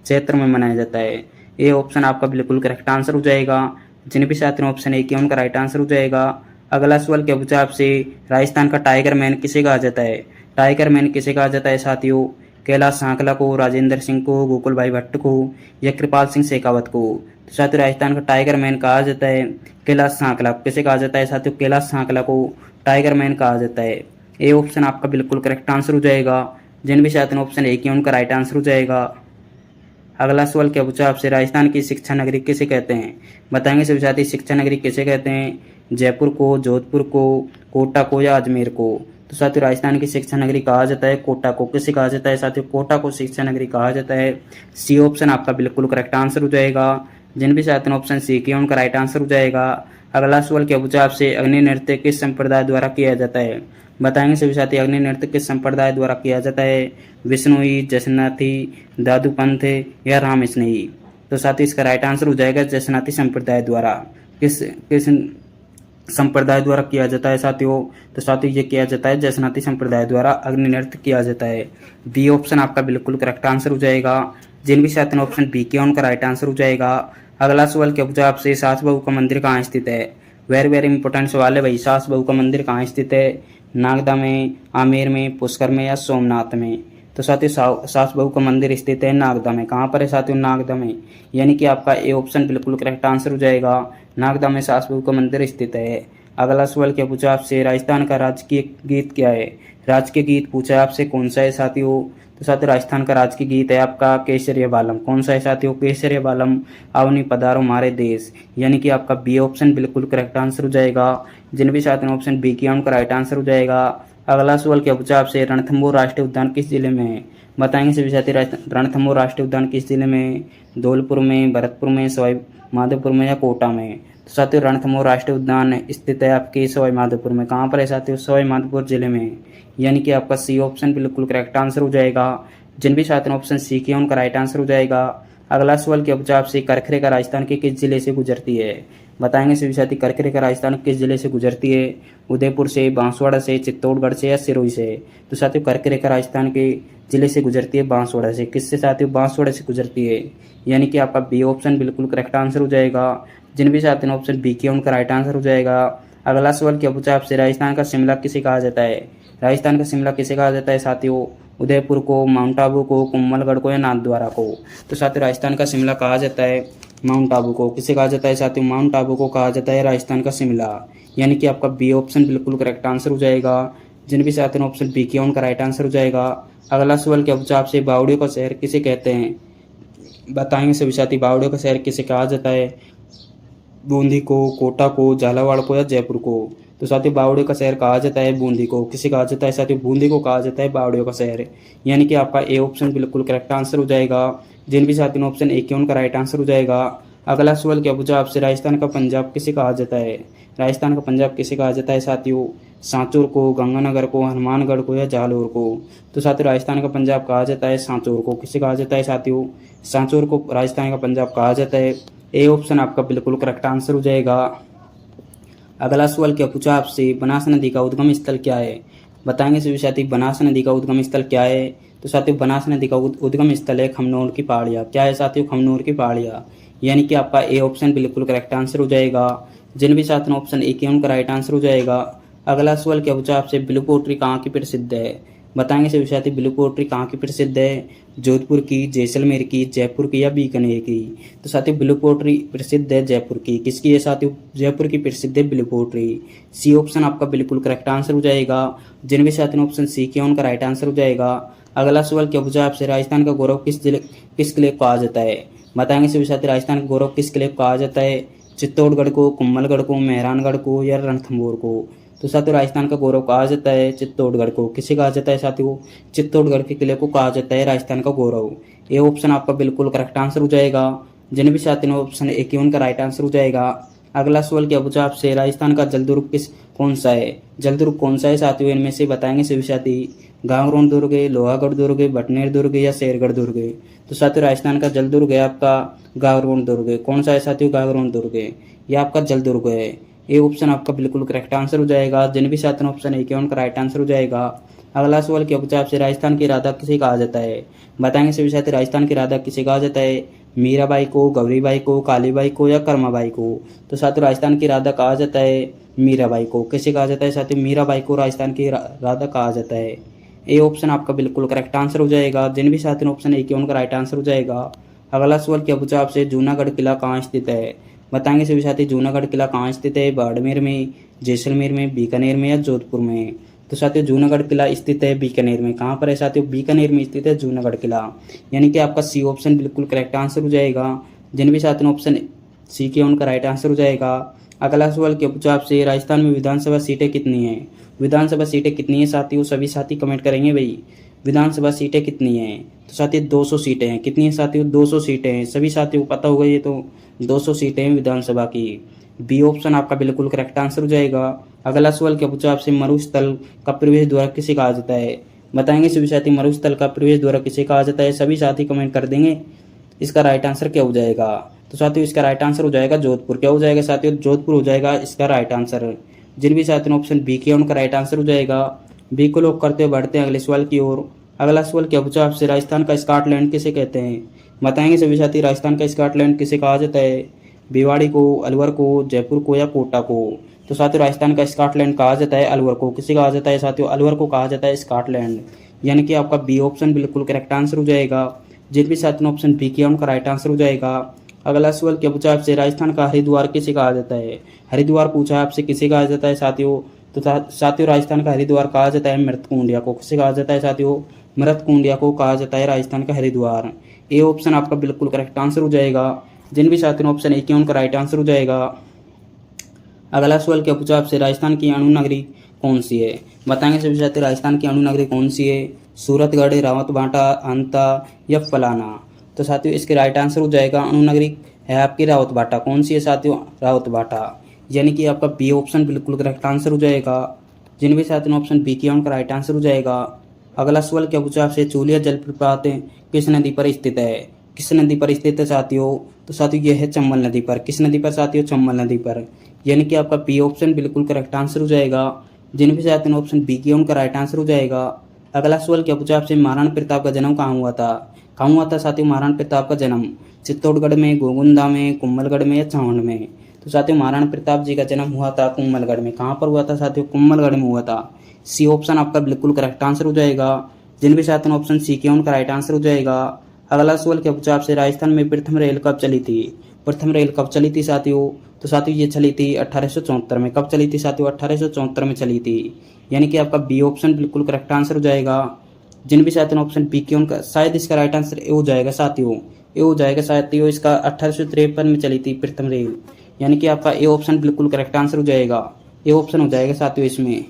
चैत्र में मनाया जाता है। ये ऑप्शन आपका बिल्कुल करेक्ट आंसर हो जाएगा। जिन भी साथियों ऑप्शन ए उनका राइट आंसर हो जाएगा। अगला सवाल क्या पूछा आपसे, राजस्थान का टाइगर मैन किसे कहा जाता है? टाइगर मैन किसे कहा जाता है साथियों? कैलाश सांकला को, राजेंद्र सिंह को, गोकुल भाई भट्ट को या कृपाल सिंह शेखावत को? तो साथियों राजस्थान का टाइगर मैन कहा जाता है कैलाश सांकला। किसे कहा जाता है साथियों? कैलाश सांकला को टाइगर मैन कहा जाता है। ये ऑप्शन आपका बिल्कुल करेक्ट आंसर हो जाएगा। जिन भी साथियों ऑप्शन ए उनका राइट आंसर हो जाएगा। अगला सवाल क्या पूछा आपसे, राजस्थान की शिक्षा नगरी किसे कहते हैं? बताएंगे सभी साथी शिक्षा नगरी किसे कहते हैं? जयपुर को, जोधपुर को, कोटा को या अजमेर को? तो साथियों राजस्थान की शिक्षा नगरी कहा जाता है कोटा को। किसे कहा जाता है साथियों? कोटा को शिक्षा नगरी कहा जाता है। सी ऑप्शन आपका बिल्कुल करेक्ट आंसर हो जाएगा। जिन भी साथियों ऑप्शन सी के उनका राइट आंसर हो जाएगा। अगला सवाल क्या पूछा आपसे, अग्नि नृत्य किस संप्रदाय द्वारा किया जाता है? बताएंगे सभी साथी अग्नि नृत्य किस संप्रदाय द्वारा किया जाता है? विष्णुई, जसनाथी, दादूपंथ या राम स्नेही? तो साथी इसका राइट आंसर हो जाएगा जसनाथी संप्रदाय द्वारा। किस किस संप्रदाय द्वारा किया जाता है साथियों? तो साथियों ये किया जाता है जसनाथी संप्रदाय द्वारा अग्नि नृत्य किया जाता है। बी ऑप्शन आपका बिल्कुल करेक्ट आंसर हो जाएगा। जिन भी साथियों ऑप्शन बी के उनका राइट आंसर हो जाएगा। अगला सवाल क्या पूछा आपसे, सास बहू का मंदिर कहाँ स्थित है? वेरी वेरी इंपॉर्टेंट सवाल है भाई। सास बहू का मंदिर कहाँ स्थित है? नागदा में, आमेर में, पुष्कर में या सोमनाथ में? तो साथियों सास बहू का मंदिर स्थित है नागदा में। कहाँ पर है साथियों? नागदा में। यानी कि आपका ए ऑप्शन बिल्कुल करेक्ट आंसर हो जाएगा। नागदा में सास बहू का मंदिर स्थित है। अगला सवाल क्या पूछा आपसे, राजस्थान का राजकीय गीत क्या है? राजकीय गीत पूछा है आपसे, कौन सा है साथियों? तो साथियों राजस्थान का राजकीय गीत है आपका केसरिया बालम। कौन सा है साथियों? केसरिया बालम आवनी पधारो हमारे देश। यानी कि आपका बी ऑप्शन बिल्कुल करेक्ट आंसर हो जाएगा। जिन भी साथियों ऑप्शन बी किया उनका राइट आंसर हो जाएगा। अगला सवाल क्या पूछा आपसे, रणथंभौर राष्ट्रीय उद्यान किस जिले में है? बताएंगे सभी साथी रणथंभौर राष्ट्रीय उद्यान किस जिले में? धौलपुर में, भरतपुर में, सवाई माधोपुर में या कोटा में? तो साथियों रणथंभौर राष्ट्रीय उद्यान स्थित है आपके सवाई माधोपुर में। कहाँ पर है साथियों? सवाई माधोपुर जिले में। यानी कि आपका सी ऑप्शन बिल्कुल करेक्ट आंसर हो जाएगा। जिन भी साथियों ऑप्शन सी किया उनका राइट आंसर हो जाएगा। अगला सवाल क्या पूछा आपसे, करखरे का राजस्थान के किस जिले से गुजरती है? बताएंगे सभी साथी करखरे का राजस्थान किस जिले से गुजरती है? उदयपुर से, बांसवाड़ा से, चित्तौड़गढ़ से या सिरोही से? तो साथियों करखरे का राजस्थान के जिले से गुजरती है बांसवाड़ा से। किससे साथियों? बांसवाड़ा से गुजरती है। यानी कि आपका बी ऑप्शन बिल्कुल करेक्ट आंसर हो जाएगा। जिन भी साथियों ऑप्शन बी किया उनका राइट आंसर हो जाएगा। अगला सवाल क्या पूछा आपसे, राजस्थान का शिमला किसे कहा जाता है? राजस्थान का शिमला किसे कहा जाता है साथियों? उदयपुर को, माउंट आबू को, कुंभलगढ़ को या नाथद्वारा को? तो साथियों राजस्थान का शिमला कहा जाता है माउंट आबू को। किसे कहा जाता है साथियों? माउंट आबू को कहा जाता है राजस्थान का शिमला। यानी कि आपका बी ऑप्शन बिल्कुल करेक्ट आंसर हो जाएगा। जिन भी साथियों ऑप्शन बी किया उनका राइट आंसर हो जाएगा। अगला सवाल क्या पूछा आपसे, बावड़ियों का शहर किसे कहते हैं? बताएंगे सभी साथी बावड़ियों का शहर किसे कहा जाता है? बूंदी को, कोटा को, झालावाड़ को या जयपुर को? तो साथियों बावड़ियों का शहर कहा जाता है बूंदी को। किसे कहा जाता है साथियों? बूंदी को कहा जाता है बावड़ियों का शहर। यानी कि आपका ए ऑप्शन बिल्कुल करेक्ट आंसर हो जाएगा। जिन भी साथियों ऑप्शन ए के उनका राइट आंसर हो जाएगा। अगला सवाल क्या पूछा आपसे, राजस्थान का पंजाब किसे कहा जाता है? राजस्थान का पंजाब किसे कहा जाता है साथियों? सांचौर को, गंगानगर को, हनुमानगढ़ को या जालौर को? तो साथियों राजस्थान का पंजाब कहा जाता है सांचौर को। किसे कहा जाता है साथियों? सांचौर को राजस्थान का पंजाब कहा जाता है। ए ऑप्शन आपका बिल्कुल करेक्ट आंसर हो जाएगा। अगला सवाल क्या पूछा आपसे, बनास नदी का उद्गम स्थल क्या है? बताएंगे सभी साथी बनास नदी का उद्गम स्थल क्या है? तो साथियों बनास नदी का उद्गम स्थल है खमनोर की पहाड़ियाँ। क्या है साथियों? खमनोर की पहाड़ियाँ। यानी कि आपका ए ऑप्शन बिल्कुल करेक्ट आंसर हो जाएगा। जिन भी साथियों ऑप्शन ए के उनका राइट आंसर हो जाएगा। अगला सवाल क्या पूछा आपसे, ब्लू पोट्री कहाँ की प्रसिद्ध है? बताएंगे सभी साथी ब्लू पोट्री कहाँ की प्रसिद्ध है? जोधपुर की, जैसलमेर की, जयपुर की या बीकानेर की? तो साथियों ब्लू पोट्री प्रसिद्ध है जयपुर की। किसकी है साथियों? जयपुर की प्रसिद्ध है ब्लू पोट्री। सी ऑप्शन आपका बिल्कुल करेक्ट आंसर हो जाएगा। जिन भी साथियों ऑप्शन सी किया उनका राइट आंसर हो जाएगा। अगला सवाल क्या पूछा आपसे, राजस्थान का गौरव किस किले को कहा जाता है? बताएंगे सभी साथी राजस्थान का गौरव किस किले को कहा जाता है? चित्तौड़गढ़ को, कुंभलगढ़ को, मेहरानगढ़ को या रणथंभौर को? तो साथियों राजस्थान का गौरव कहा जाता है चित्तौड़गढ़ को। किसे कहा जाता है साथियों? चित्तौड़गढ़ के किले को कहा जाता है राजस्थान का गौरव। ये ऑप्शन आपका बिल्कुल करेक्ट आंसर हो जाएगा। जिन भी साथियों ने ऑप्शन 51 का राइट आंसर हो जाएगा। अगला सवाल क्या पूछा आपसे, राजस्थान का जलदुर्ग कौन सा है? जलदुर्ग कौन सा है साथियों? इनमें से बताएंगे सभी साथी। गांगरोन दुर्ग है, लोहागढ़ दुर्ग है, भटनेर दुर्ग है या शेरगढ़ दुर्ग है? तो साथियों राजस्थान का जलदुर्ग है आपका गागरोन दुर्ग है। कौन सा है साथियों? गागरोन दुर्ग है, यह आपका जलदुर्ग है। ये ऑप्शन आपका बिल्कुल करेक्ट आंसर हो जाएगा। जिन भी साथियों ने ऑप्शन 51 का राइट आंसर हो जाएगा। अगला सवाल क्या पूछा आपसे, राजस्थान की राधा किसे कहा जाता है? बताएंगे सभी साथी। राजस्थान की राधा किसे कहा जाता है? मीराबाई को, गौरीबाई को, कालीबाई को या कर्माबाई को? तो साथियों राजस्थान की राधा कहा जाता है मीराबाई को। किसे कहा जाता है साथियों? मीराबाई को राजस्थान की राधा कहा जाता है। ये ऑप्शन आपका बिल्कुल करेक्ट आंसर हो जाएगा। जिन भी साथियों ने ऑप्शन 51 का राइट आंसर हो जाएगा। अगला सवाल क्या पूछा आपसे, जूनागढ़ किला कहाँ स्थित है? बताएंगे सभी साथी। जूनागढ़ किला कहाँ स्थित है? बाड़मेर में, जैसलमेर में, बीकानेर में या जोधपुर में? तो साथियों जूनागढ़ किला स्थित है बीकानेर में। कहाँ पर है साथियों? बीकानेर में स्थित है जूनागढ़ किला। यानी कि आपका सी ऑप्शन बिल्कुल करेक्ट आंसर हो जाएगा। जिन भी साथियों ने ऑप्शन सी के उनका राइट आंसर हो जाएगा। अगला सवाल क्या पूछा आपसे, राजस्थान में विधानसभा सीटें कितनी हैं? विधानसभा सीटें कितनी हैं साथियों? सभी साथी कमेंट करेंगे भाई, विधानसभा सीटें कितनी हैं? तो साथियों 200 सीटें हैं। कितनी है साथियों? 200 सीटें हैं। सभी साथियों को पता होगा ये तो 200 सीटें हैं विधानसभा की। बी ऑप्शन आपका बिल्कुल करेक्ट आंसर हो जाएगा। अगला सवाल क्या पूछा आपसे, मरुस्थल का प्रवेश द्वार किसे कहा जाता है? बताएंगे सभी साथी। मरुस्थल का प्रवेश द्वार किसे कहा जाता है? सभी साथी कमेंट कर देंगे। इसका राइट आंसर क्या हो जाएगा? तो साथियों इसका राइट आंसर हो जाएगा जोधपुर। क्या हो जाएगा साथियों? जोधपुर हो जाएगा इसका राइट आंसर। जिन भी साथियों ने ऑप्शन बी किया उनका राइट आंसर हो जाएगा। बी को लॉक करते हुए बढ़ते हैं अगले सवाल की ओर। अगला सवाल क्या पूछा आपसे, राजस्थान का स्कॉटलैंड किसे कहते हैं? बताएंगे सभी साथी। राजस्थान का स्कॉटलैंड किसे कहा जाता है? भिवाड़ी को, अलवर को, जयपुर को या कोटा को? तो साथियों राजस्थान का स्कॉटलैंड कहा जाता है अलवर को। किसे कहा जाता है साथियों? अलवर को कहा जाता है स्कॉटलैंड। यानी कि आपका बी ऑप्शन बिल्कुल करेक्ट आंसर हो जाएगा। जिन भी साथियों ने ऑप्शन बी किया उनका राइट आंसर हो जाएगा। अगला सवाल क्या पूछा आपसे, राजस्थान का हरिद्वार किसे कहा जाता है? हरिद्वार पूछा है आपसे, किसे कहा जाता है साथियों? तो साथियों राजस्थान का हरिद्वार कहा जाता है मृतकुंडिया को। किसे कहा जाता है साथियों? मृतकुंडिया को कहा जाता है राजस्थान का हरिद्वार। ये ऑप्शन आपका बिल्कुल करेक्ट आंसर हो जाएगा। जिन भी साथियों ने ऑप्शन 51 का राइट आंसर हो जाएगा। अगला सवाल क्या पूछा आपसे, राजस्थान की अणु नगरी कौन सी है? बताएंगे सभी साथी। राजस्थान की अणु नगरी कौन सी है? सूरतगढ़, रावतबाटा, अंता या फलाना? तो साथियों इसके राइट आंसर हो जाएगा अणु नगरी है आपकी रावतबाटा। कौन सी है साथियों? रावतबाटा। यानी कि आपका बी ऑप्शन बिल्कुल करेक्ट आंसर हो जाएगा। जिन भी साथियों ने ऑप्शन बी किया उनका राइट आंसर हो जाएगा। अगला सवाल क्या पूछा आपसे, चूलिया जलप्रपात किस नदी पर स्थित है? किस नदी पर स्थित है साथियों? तो साथियों यह है चंबल नदी पर। किस नदी पर साथियों? चंबल नदी पर। यानी कि आपका बी ऑप्शन बिल्कुल करेक्ट आंसर हो जाएगा। जिन भी साथियों ने ऑप्शन बी किया उनका राइट आंसर हो जाएगा। अगला सवाल क्या पूछा आपसे, महाराणा प्रताप का जन्म कहाँ हुआ था? कहाँ हुआ था साथियों महाराणा प्रताप का जन्म? चित्तौड़गढ़ में, गोगुंदा में, कुंभलगढ़ में या चावंड में? तो साथियों महाराणा प्रताप जी का जन्म हुआ था कुंभलगढ़ में। कहाँ पर हुआ था साथियों? कुंभलगढ़ में हुआ था। सी ऑप्शन आपका बिल्कुल करेक्ट आंसर हो जाएगा। जिन भी साथियों ने ऑप्शन सी किया उनका राइट आंसर हो जाएगा। अगला सवाल क्या पूछा आपसे, राजस्थान में प्रथम रेल कब चली थी? प्रथम रेल कब चली थी साथियों? तो साथियों ये चली थी 1874 में। कब चली थी साथियों? 1874 में चली थी। यानी कि आपका बी ऑप्शन बिल्कुल करेक्ट आंसर हो जाएगा। जिन भी साथियों ने ऑप्शन बी किया उनका शायद इसका राइट आंसर ए हो जाएगा साथियों। ए हो जाएगा साथियों, इसका 1853 में चली थी प्रथम रेल। यानी कि आपका ए ऑप्शन बिल्कुल करेक्ट आंसर हो जाएगा। ए ऑप्शन हो जाएगा साथियों इसमें।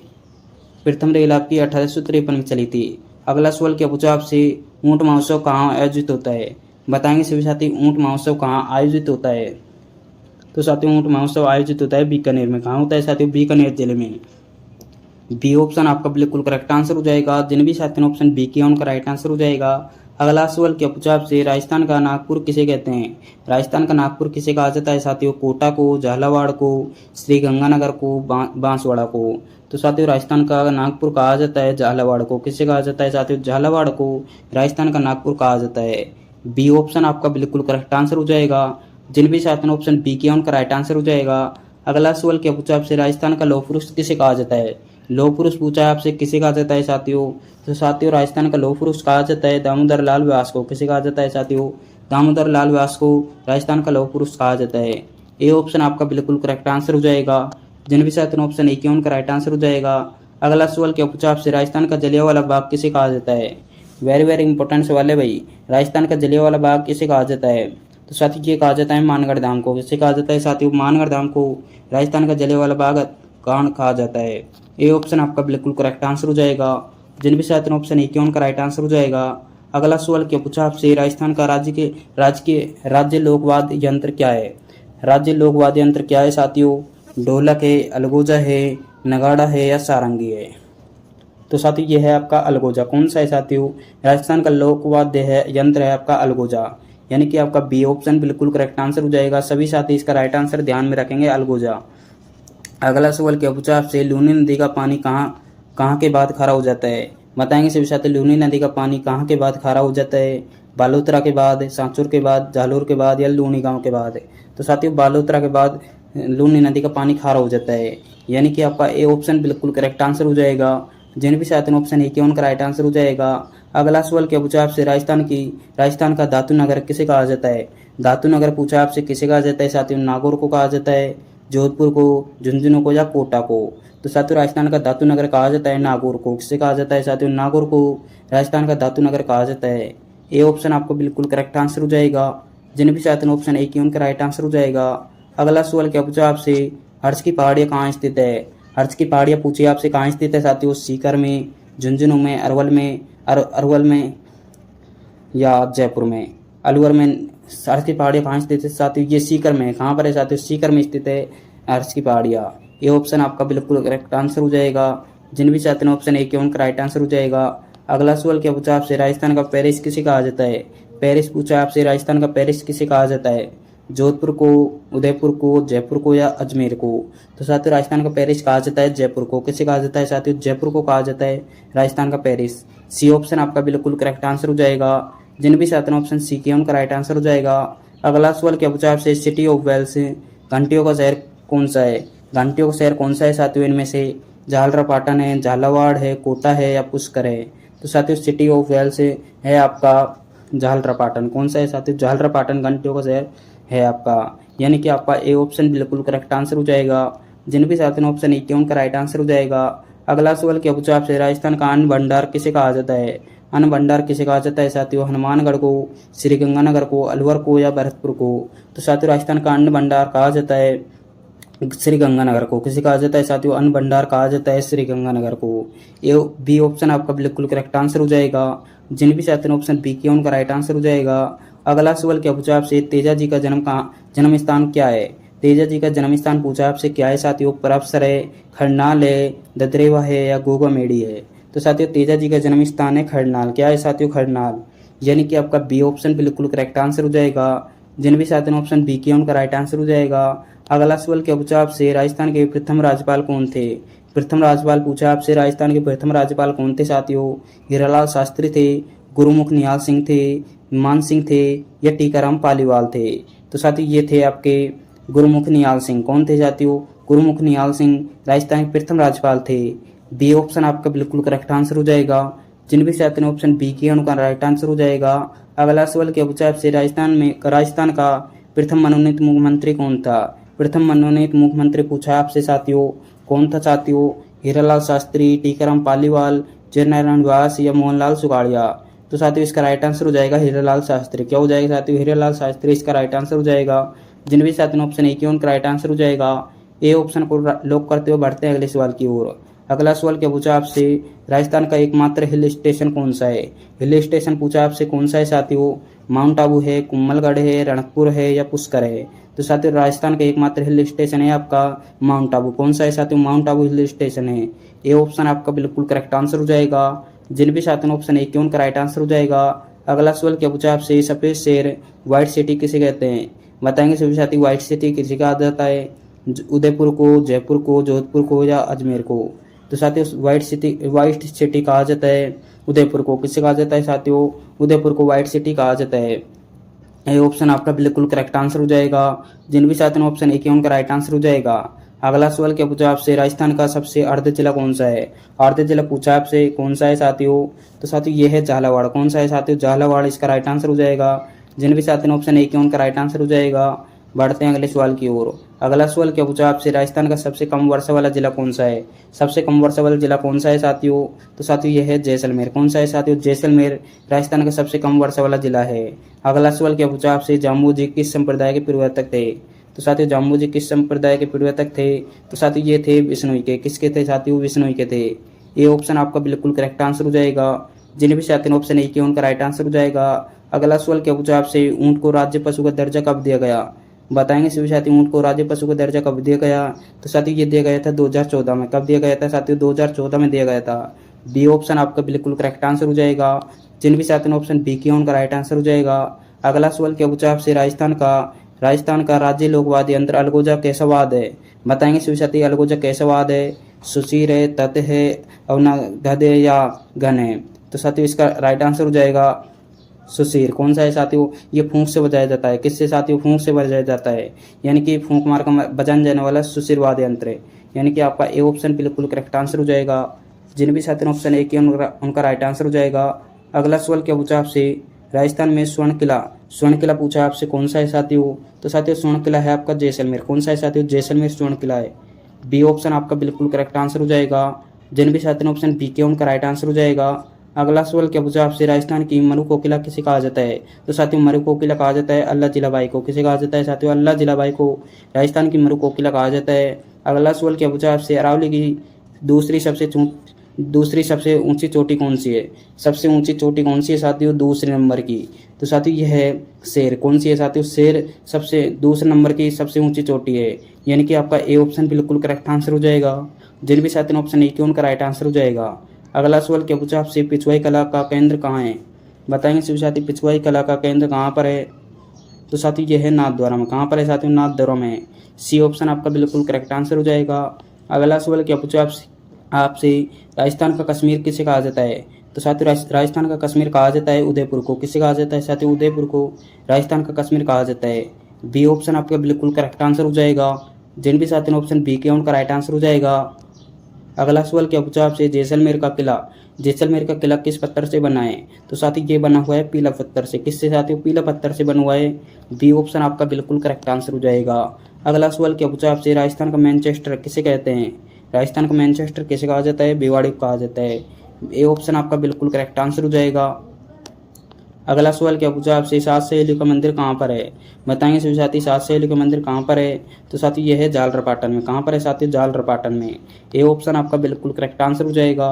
प्रथम रेल आपकी 1853 में चली थी। अगला सवाल क्या पूछा आपसे, ऊंट महोत्सव कहाँ आयोजित होता है? बताएंगे सभी साथी। ऊंट महोत्सव कहाँ आयोजित होता है? तो साथियों ऊंट महोत्सव आयोजित होता है बीकानेर में। कहाँ होता है साथियों? बीकानेर जिले में। बी ऑप्शन आपका बिल्कुल करेक्ट आंसर हो जाएगा। जिन भी साथियों ने ऑप्शन बी किया उनका राइट आंसर हो जाएगा। अगला सवाल क्या पूछा आपसे, राजस्थान का नागपुर किसे कहते हैं? राजस्थान का नागपुर किसे कहा जाता है साथियों? कोटा को, झालावाड़ को, श्री गंगानगर को, बांसवाड़ा को? तो साथियों राजस्थान का नागपुर कहा जाता है झालावाड़ को। किसे कहा जाता है साथियों? झालावाड़ को राजस्थान का नागपुर कहा जाता है। बी ऑप्शन आपका बिल्कुल करेक्ट आंसर हो जाएगा। जिन भी साथियों ने ऑप्शन बी किया उनका राइट आंसर हो जाएगा। अगला सवाल क्या पूछा आपसे, राजस्थान का लौह पुरुष किसे कहा जाता है? लौह पुरुष पूछा है आपसे, किसे कहा जाता है साथियों? तो साथियों राजस्थान का लौह पुरुष कहा जाता है दामोदर लाल व्यास को। किसे कहा जाता है साथियों? दामोदर लाल व्यास को राजस्थान का लौह पुरुष कहा जाता है। ये ऑप्शन आपका बिल्कुल करेक्ट आंसर हो जाएगा। जिन भी साथियों ने ऑप्शन ए किया उनका राइट आंसर हो जाएगा। अगला सवाल क्या पूछा आपसे, राजस्थान का जलियांवाला बाग किसे कहा जाता है? वेरी वेरी इंपॉर्टेंट सवाल है भाई। राजस्थान का जलियांवाला बाग किसे कहा जाता है? तो साथियों ये कहा जाता है मानगढ़ धाम को। किसे कहा जाता है साथियों? मानगढ़ धाम को राजस्थान का जलियांवाला बाग कान कहा जाता है। ए ऑप्शन आपका बिल्कुल करेक्ट आंसर हो जाएगा। जिन भी साथियों ऑप्शन ए का राइट आंसर हो जाएगा। अगला सवाल क्या पूछा आपसे, राजस्थान का राज्य लोकवाद यंत्र क्या है? राज्य लोकवाद यंत्र क्या है साथियों? ढोलक है, अलगोजा है, नगाड़ा है या सारंगी है? तो साथियों ये है आपका अलगोजा। कौन सा है साथियों? राजस्थान का लोकवाद्य है यंत्र है आपका अलगोजा, यानी कि आपका बी ऑप्शन बिल्कुल करेक्ट आंसर हो जाएगा। सभी साथी इसका राइट आंसर ध्यान में रखेंगे, अलगोजा। अगला सवाल क्या पूछा आपसे, लूनी नदी का पानी कहाँ के बाद खारा हो जाता है? बताएंगे सभी साथी, लूनी नदी का पानी कहाँ के बाद खारा हो जाता है? बालोतरा के बाद, सांचौर के बाद, जालोर के बाद या लूनी गांव के बाद? तो साथियों बालोतरा के बाद लूनी नदी का पानी खारा हो जाता है, यानी कि आपका ए ऑप्शन बिल्कुल करेक्ट आंसर हो जाएगा। जिन भी साथियों ऑप्शन ए के उनका राइट आंसर हो जाएगा। अगला सवाल क्या पूछा आपसे, राजस्थान का धातु नगर किसे कहा जाता है? धातु नगर पूछा आपसे किसे कहा जाता है साथियों? नागौर को कहा जाता है, जोधपुर को, झुंझुनू को या कोटा को? तो साथियों राजस्थान का धातु नगर कहा जाता है नागौर को। किसे कहा जाता है साथियों? नागौर को राजस्थान का धातु नगर कहा जाता है। ए ऑप्शन आपको बिल्कुल करेक्ट आंसर हो जाएगा। जिन भी साथियों ऑप्शन ए की उनका राइट आंसर हो जाएगा। अगला सवाल क्या पूछा आपसे, हर्ष की पहाड़ियाँ कहाँ स्थित है? हर्ष की पहाड़ियाँ पूछिए आपसे कहाँ स्थित है साथियों? सीकर में, झुंझुनू में, अरवल में या जयपुर में? अलवर में हर्ष की पहाड़ियाँ कहाँ स्थित है साथियों? ये सीकर में है। कहाँ पर है साथियों? सीकर में स्थित है हर्ष की पहाड़ियाँ। ये ऑप्शन आपका बिल्कुल करेक्ट आंसर हो जाएगा। जिन भी साथियों ऑप्शन ए के उनका राइट आंसर हो जाएगा। अगला सवाल क्या पूछा आपसे, राजस्थान का पेरिस किसे कहा जाता है? पेरिस पूछा आपसे, राजस्थान का पेरिस किसे कहा जाता है? जोधपुर को, उदयपुर को, जयपुर को या अजमेर को? तो साथियों राजस्थान का पेरिस कहा जाता है जयपुर को। किसे कहा जाता है साथियों? जयपुर को कहा जाता है राजस्थान का पेरिस। सी ऑप्शन आपका बिल्कुल करेक्ट आंसर हो जाएगा। जिन भी साथियों ऑप्शन सी के उनका राइट आंसर हो जाएगा। अगला सवाल क्या पूछा आपसे, सिटी ऑफ वेल्स घंटियों का शहर कौन सा है? घंटियों का शहर कौन सा है साथियों? इनमें से झालरापाटन है, झालावाड़ है, कोटा है या पुष्कर है? तो साथियों सिटी ऑफ वेल्स है आपका झालरापाटन। कौन सा है साथियों? झालरापाटन घंटियों का शहर है आपका, यानी कि आपका ए ऑप्शन बिल्कुल करेक्ट आंसर हो जाएगा। जिन भी साथियों ऑप्शन ए के उनका राइट आंसर हो जाएगा। अगला सवाल क्या पूछा आपसे, राजस्थान का अन्न भंडार किसे कहा जाता है? अन्न भंडार किसे कहा जाता है साथियों? हनुमानगढ़ को, श्रीगंगानगर को, अलवर को या भरतपुर को? तो साथियों राजस्थान का अन्न भंडार कहा जाता है श्रीगंगानगर को। किसे कहा जाता है साथियों? अन्न भंडार कहा जाता है श्रीगंगानगर को। ये बी ऑप्शन आपका बिल्कुल करेक्ट आंसर हो जाएगा। जिन भी साथियों ऑप्शन बी के उनका राइट आंसर हो जाएगा। अगला सवाल क्या पूछा आपसे, तेजा जी का जन्म स्थान क्या है? तेजा जी का जन्म स्थान पूछा आपसे क्या है साथियों? परबसर है, खरनाल है, ददरेवा है या गोगामेड़ी है? तो साथियों तेजा जी का जन्म स्थान है खरनाल। क्या है साथियों? खरनाल, यानी कि आपका बी ऑप्शन बिल्कुल करेक्ट आंसर हो जाएगा। जिन भी साथियों ऑप्शन बी के उनका राइट आंसर हो जाएगा। अगला सवाल क्या पूछा आपसे, राजस्थान के प्रथम राज्यपाल कौन थे? प्रथम राज्यपाल पूछा आपसे, राजस्थान के प्रथम राज्यपाल कौन थे साथियों? हीरालाल शास्त्री थे, गुरुमुख निहाल सिंह थे, मान सिंह थे या टीकाराम पालीवाल थे? तो साथियों ये थे आपके गुरुमुख निहाल सिंह। कौन थे साथियों? गुरुमुख निहाल सिंह राजस्थान के प्रथम राज्यपाल थे। बी ऑप्शन आपका बिल्कुल करेक्ट आंसर हो जाएगा। जिन भी साथियों ने ऑप्शन बी किया उनका राइट आंसर हो जाएगा। अगला सवाल क्या पूछा आपसे, राजस्थान का प्रथम मनोनीत मुख्यमंत्री कौन था? प्रथम मनोनीत मुख्यमंत्री पूछा आपसे साथियों, कौन था साथियों? हीरालाल शास्त्री, टीकाराम पालीवाल, जयनारायण व्यास या मोहनलाल सुगाड़िया? तो साथियों इसका राइट आंसर हो जाएगा हीरालाल शास्त्री। क्या हो जाएगा साथियों? हीरालाल शास्त्री इसका राइट आंसर हो जाएगा। जिन भी साथियों ने ऑप्शन ए किया उनका राइट आंसर हो जाएगा। ए ऑप्शन को लॉक करते हुए बढ़ते हैं अगले सवाल की ओर। अगला सवाल क्या पूछा आपसे, राजस्थान का एकमात्र हिल स्टेशन कौन सा है? हिल स्टेशन पूछा आपसे कौन सा है साथियों? माउंट आबू है, कुम्भलगढ़ है, रणकपुर है या पुष्कर है? तो साथियों राजस्थान का एकमात्र हिल स्टेशन है आपका माउंट आबू। कौन सा है साथियों? माउंट आबू हिल स्टेशन है। ये ऑप्शन आपका बिल्कुल करेक्ट आंसर हो जाएगा। जिन भी साथियों ऑप्शन ए उनका राइट आंसर हो जाएगा। अगला सवाल क्या पूछा आपसे, सफेद शहर व्हाइट सिटी किसे कहते हैं? बताएंगे सभी साथी, व्हाइट सिटी किसे कहा जाता है? उदयपुर को, जयपुर को, जोधपुर को या अजमेर को? तो साथियों व्हाइट सिटी कहा जाता है उदयपुर को। किससे कहा जाता है साथियों? उदयपुर को व्हाइट सिटी कहा जाता है। ये ऑप्शन आपका बिल्कुल करेक्ट आंसर हो जाएगा। जिन भी साथियों ऑप्शन ए उनका राइट आंसर हो जाएगा। अगला सवाल क्या पूछा आपसे, राजस्थान का सबसे अर्ध जिला कौन सा है? अर्ध जिला पूछा आपसे कौन सा है साथियों? तो साथियों ये है झालावाड़। कौन सा है साथियों? झालावाड़ इसका राइट आंसर हो जाएगा। जिन भी साथियों ऑप्शन ए उनका राइट आंसर हो जाएगा। बढ़ते हैं अगले सवाल की ओर। अगला सवाल क्या पूछा आपसे, राजस्थान का सबसे कम वर्षा वाला जिला कौन सा है? सबसे कम वर्षा वाला जिला कौन सा है साथियों? तो साथियों यह है जैसलमेर। कौन सा है साथियों? जैसलमेर राजस्थान का सबसे कम वर्षा वाला जिला है। अगला सवाल क्या पूछा आपसे, जाम्बू जी किस संप्रदाय के प्रवर्तक थे? तो साथियों जाम्बू जी किस संप्रदाय के प्रवर्तक थे? तो साथियों ये थे विष्णुई के। किसके थे साथियों? विष्णुई के थे। ये ऑप्शन आपका बिल्कुल करेक्ट आंसर हो जाएगा। जिन्हें भी साथियों ऑप्शन ए किया उनका राइट आंसर हो जाएगा। अगला सवाल क्या पूछा आपसे, ऊंट को राज्य पशु का दर्जा कब दिया गया? बताएंगे सभी साथी, ऊंट को राज्य पशु का दर्जा कब दिया गया? तो साथियों ये दिया गया था 2014 में। कब दिया गया था साथियों? 2014 में दिया गया था। बी ऑप्शन आपका बिल्कुल करेक्ट आंसर हो जाएगा। जिन भी साथियों ने ऑप्शन बी किया उनका राइट आंसर हो जाएगा। अगला सवाल क्या पूछा आपसे, राजस्थान का राज्य लोकवाद यंत्र अलगोजा कैसा वाद है? बताएंगे सभी साथी, अलगोजा कैसा वाद है? सुशीर है, तत् है, अवनगध है या घन है? तो साथियों इसका राइट आंसर हो जाएगा सुशीर। कौन सा है साथियों? ये फूंक से बजाया जाता है। किससे साथियों? फूंक से बजाया जाता है, यानी कि फूंक मार का बजाने जाने वाला सुशीर वाद्य यंत्र है। यानी कि आपका ए ऑप्शन बिल्कुल करेक्ट आंसर हो जाएगा। जिन भी साथियों ने ऑप्शन ए किया उनका राइट आंसर हो जाएगा। अगला सवाल क्या पूछा आपसे, राजस्थान में स्वर्ण किला पूछा आपसे, कौन सा है साथियों? तो साथियों स्वर्ण किला है आपका जैसलमेर। कौन सा है साथियों? जैसलमेर स्वर्ण किला है। बी ऑप्शन आपका बिल्कुल करेक्ट आंसर हो जाएगा। जिन भी साथियों ने ऑप्शन बी किया उनका राइट आंसर हो जाएगा। अगला सवाल क्या पूछा आपसे, राजस्थान की मरु कोकिला किसे कहा जाता है? तो साथियों मरु कोकिला कहा जाता है अल्लाह जिलाबाई को। किसे कहा जाता है साथियों? अल्लाह जिलाबाई को राजस्थान की मरु कोकिला कहा जाता है। अगला सवाल क्या पूछा आपसे, अरावली की दूसरी सबसे ऊंची चोटी कौन सी है? सबसे ऊंची चोटी कौन सी है साथियों? दूसरे नंबर की। तो साथियों यह है शेर। कौन सी है साथियों? शेर सबसे दूसरे नंबर की सबसे ऊंची चोटी है। यानी कि आपका ए ऑप्शन बिल्कुल करेक्ट आंसर हो जाएगा। जिन भी साथियों ने ऑप्शन ए किया उनका राइट आंसर हो जाएगा। अगला सवाल क्या पूछा आपसे, पिछवाई कला का केंद्र कहाँ है? बताएंगे सभी साथी, पिछवाई कला का केंद्र कहाँ पर है? तो साथियों यह है नाथद्वारा में। कहाँ पर है साथियों? नाथद्वारा में। सी ऑप्शन आपका बिल्कुल करेक्ट आंसर हो जाएगा। अगला सवाल क्या पूछा आपसे राजस्थान का कश्मीर किसे कहा जाता है? तो साथियों राजस्थान का कश्मीर कहा जाता है उदयपुर को। किसे कहा जाता है साथियों? उदयपुर को राजस्थान का कश्मीर कहा जाता है। बी ऑप्शन आपका बिल्कुल करेक्ट आंसर हो जाएगा। जिन भी साथियों ने ऑप्शन बी किया उनका राइट आंसर हो जाएगा। अगला सवाल क्या पूछा आपसे, जैसलमेर का किला किस पत्थर से बना है? तो साथियों ये बना हुआ है पीला पत्थर से। किससे साथियों? पीला पत्थर से बना हुआ है। बी ऑप्शन आपका बिल्कुल करेक्ट आंसर हो जाएगा। अगला सवाल क्या पूछा आपसे, राजस्थान का मैनचेस्टर किसे कहते हैं? राजस्थान का मैनचेस्टर किसे कहा जाता है? भिवाड़ी को कहा जाता है। ए ऑप्शन आपका बिल्कुल करेक्ट आंसर हो जाएगा। अगला सवाल क्या पूछा आपसे, सात सहेलियों का मंदिर कहाँ पर है? बताएंगे सभी साथी, सात सहेलियों का मंदिर कहाँ पर है? तो साथी यह है जालरपाटन में। कहाँ पर है साथियों? जालरपाटन में। ए ऑप्शन आपका बिल्कुल करेक्ट आंसर हो जाएगा।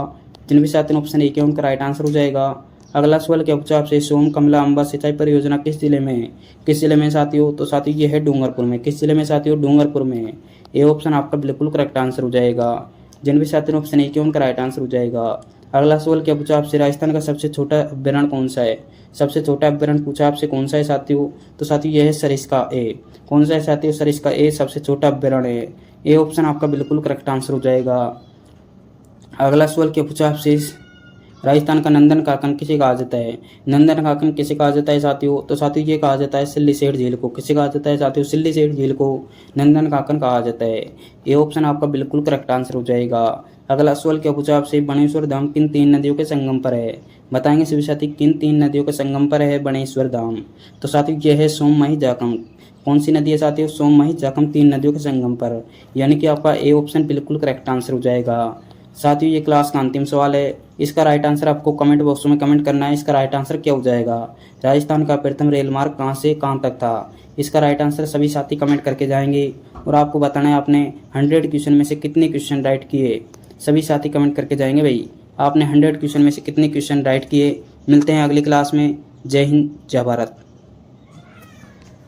जिन भी साथी ने ऑप्शन ए किया उनका राइट आंसर हो जाएगा। अगला सवाल क्या पूछा आपसे, सोम कमला अम्बा सिंचाई परियोजना किस जिले में है? किस जिले में साथियों? तो साथियों ये है डूंगरपुर में। किस जिले में साथियों? डूंगरपुर में। ए ऑप्शन आपका बिल्कुल करेक्ट आंसर हो जाएगा। जिन भी साथियों ने ऑप्शन ए किया उनका राइट आंसर हो जाएगा। अगला सवाल क्या पूछा आपसे, राजस्थान का सबसे छोटा अभ्यारण्य कौन सा है? सबसे छोटा अभ्यारण्य पूछा आपसे कौन सा है साथियों? तो साथियों यह है सरिस्का ए। कौन सा है साथियों? सरिस्का ए सबसे छोटा अभ्यारण्य है। ए ऑप्शन आपका बिल्कुल करेक्ट आंसर हो जाएगा। अगला सवाल क्या पूछा आपसे, राजस्थान का नंदन काकन किसे कहा जाता है? नंदन काकन किसे कहा जाता है साथियों? तो साथियों ये कहा जाता है सिल्लीसेठ झील को। किसे कहा जाता है साथियों? सिल्लीसेठ झील को नंदन काकन कहा जाता है। ये ऑप्शन आपका बिल्कुल करेक्ट आंसर हो जाएगा। अगला सवाल क्या पूछा आपसे, बणेश्वर धाम किन तीन नदियों के संगम पर है? बताएंगे सभी साथी, किन तीन नदियों के संगम पर है बणेश्वर धाम? तो साथियों यह है सोममही जाखम। कौन सी नदी है साथियों? सोममही जाखम तीन नदियों के संगम पर। यानी कि आपका ए ऑप्शन बिल्कुल करेक्ट आंसर हो जाएगा। साथियों ये क्लास का अंतिम सवाल है। इसका राइट आंसर आपको कमेंट बॉक्स में कमेंट करना है। इसका राइट आंसर क्या हो जाएगा? राजस्थान का प्रथम रेल मार्ग कहाँ से कहाँ तक था? इसका राइट आंसर सभी साथी कमेंट करके जाएंगे और आपको बताना है आपने 100 क्वेश्चन में से कितने क्वेश्चन राइट किए। सभी साथी कमेंट करके जाएंगे भाई आपने 100 क्वेश्चन में से कितने क्वेश्चन राइट किए। मिलते हैं अगली क्लास में। जय हिंद, जय भारत।